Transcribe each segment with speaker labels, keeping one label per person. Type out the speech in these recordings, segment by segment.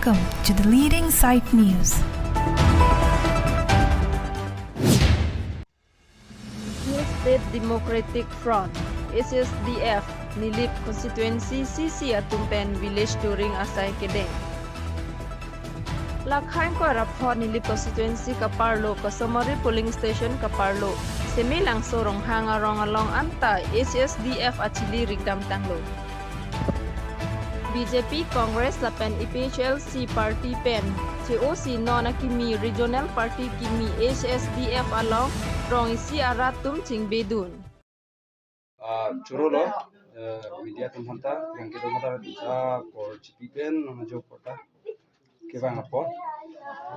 Speaker 1: Welcome to the Leading Sight News.
Speaker 2: New State Democratic Front SSDF Nilip Constituency CC Atumpen Village during Asai Kedeng. Lakhain ko rapport Nilip Constituency Kaparlo Kasomari Polling Station Kaparlo Semilang sorong hangarong along anta SSDF Achili Rigdam Tanglo. BJP Congress lapen EPHLC Party Pen COC non-Akimi Regional Party Kimi HSDF along rong isi aratum ching bedun.
Speaker 3: Churolo media tumhanta yang kita mata bisa por cipipen najo kota ke bang apo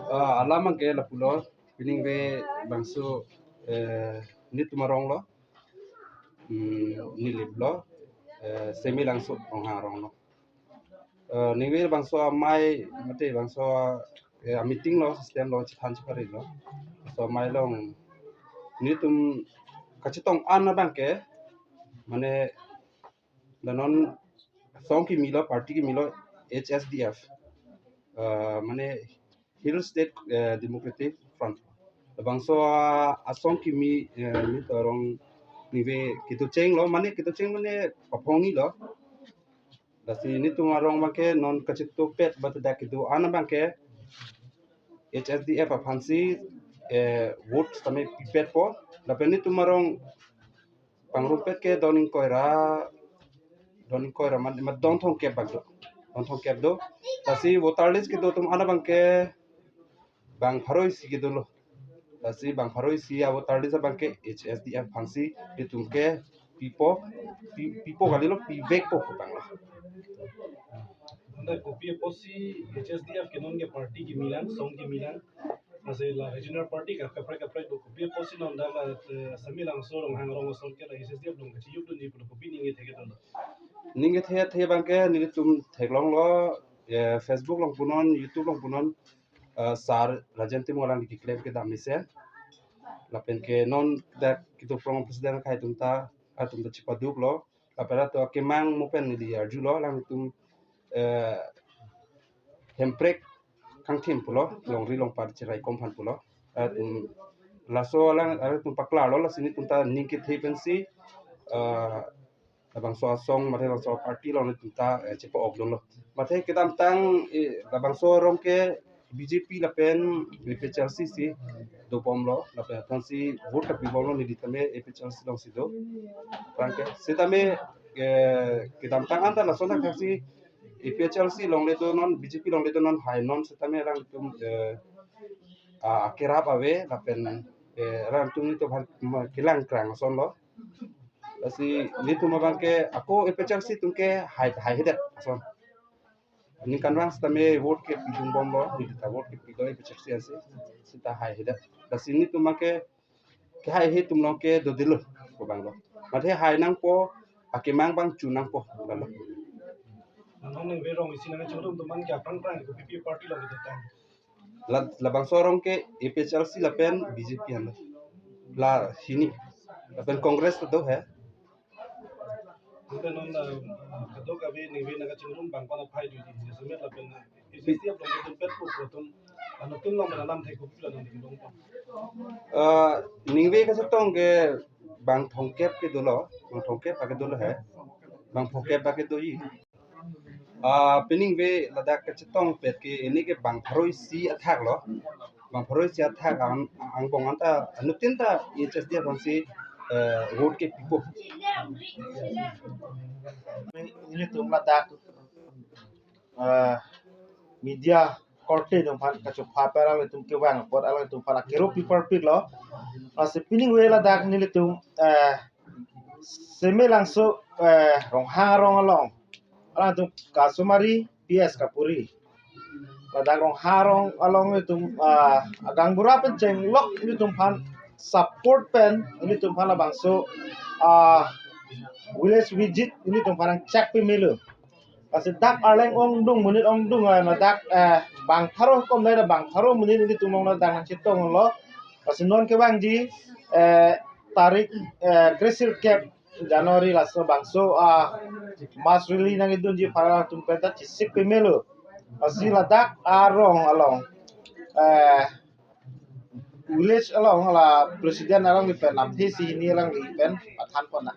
Speaker 3: alamang ke lapulo pining be bangso ni tumarong lo ni liblo semi langsung pengharong lo ningwe bangso mai mate bangso meeting lo sistem lo chitan chipari lo so mai long ni tum kachitong an bang ke মানে danon song ki milo party ki milo HSDF মানে Hill State Democratic Front bangso asong ki mi torong nive kitu cheng lo mane papong ni lo dasi ni tumarong make non kachito pet batada kitu ana banke HSDF afansi vote tame pipet po lapeni tumarong pangrumpet ke doning koira man don thong kep do tasi voter list ke do tum ana bangke bang pharoi si ke dolo tasi bang pharoi si a voter list bangke HSDF phangsi ditumke pipo galilo pivek po bangla
Speaker 4: anda kopia posi HSDF ke non ke party ki milan song ki milan Masih la regional party ka kapre do kopia posi non dala samilang sorong hangrong sol ke la HSDF dong chi yuk ni ko kopi ninge thege don
Speaker 3: ninge the bangke ninge tum theglong lo Facebook long punon YouTube long punon sar rajanti molang ki claim ke damise lapen ke non da kitu from president khai tumta atumta chipaduk lo lapera to kemang mopen ni dia julo lang tum hemprek kang tim pulo long ri long par chirai kompan pulo atum laso lang tum pakla lo lasini tumta ninki thepensi labang so song mate bang so party lo tumta chepo ogdon lo mate kedam tang labang so rongke BJP lapen EPHLC do pomlo lapen tansi vote ka pibolo ni ditame EPHLC long sido franke setame kedam tang anta laso na kasi EPHLC long le do non BJP long le do non high non setame rang tum kerap awe lapen rang tum ni to kilang krang son lo asi ni tum bangke ako EPHLC tumke high hedet son ni kanrang setame vote ke pidun bombo ni ta vote ke pido EPHLC ase sita high hedet asi ni tumake ke high he tum long ke do dilo ko banglo mathe high nang po akemang bang chunang po banglo
Speaker 4: non ne verong isi na chodum to man ka prang ko PP party lo betan
Speaker 3: la bang sorong ke EPHLC la pen BJP han la sini la pen congress to hai
Speaker 4: kita non kado ka be ne be na chodum bang pa na phai du ji semet la pen SSDF lo betan pet ko tum ano tum lo na lam thai ko pila non dong pa
Speaker 3: ningwe ka satong ke bang thongkep ke dolo bang thongkep ka dolo hai bang phokep ba ke doi pining ve ladak ke chetong pet ke ini ke bang pharoi si athak lo bang pharoi si athak ang bong anta anutin ta HSDF bangsi vote ke pipo
Speaker 5: ini tum ladak media korte dong pan kacu papera le tum ke wang pot ala tum para kero people pig lo ase pining we ladak ni le tum seme langso rong harong along ala tum kasumari PS kapuri ladak rong harong along itu agang burapa jeng lok ini tum pan support pen ini tum pan bangso village visit ini tum pan check pemilu kasi dak arleng ong dung menit ong dung na dak bang tharo kom dai da bang tharo menit ini tum long na dang chitong lo kasi non ke bang ji tarik kresil cap Januari laso bangso mas rili nang idun ji para tum peta chisik pemilu pasti la dak arong along village along la presiden along li pen lam thi si ni lang li pen pathan pon na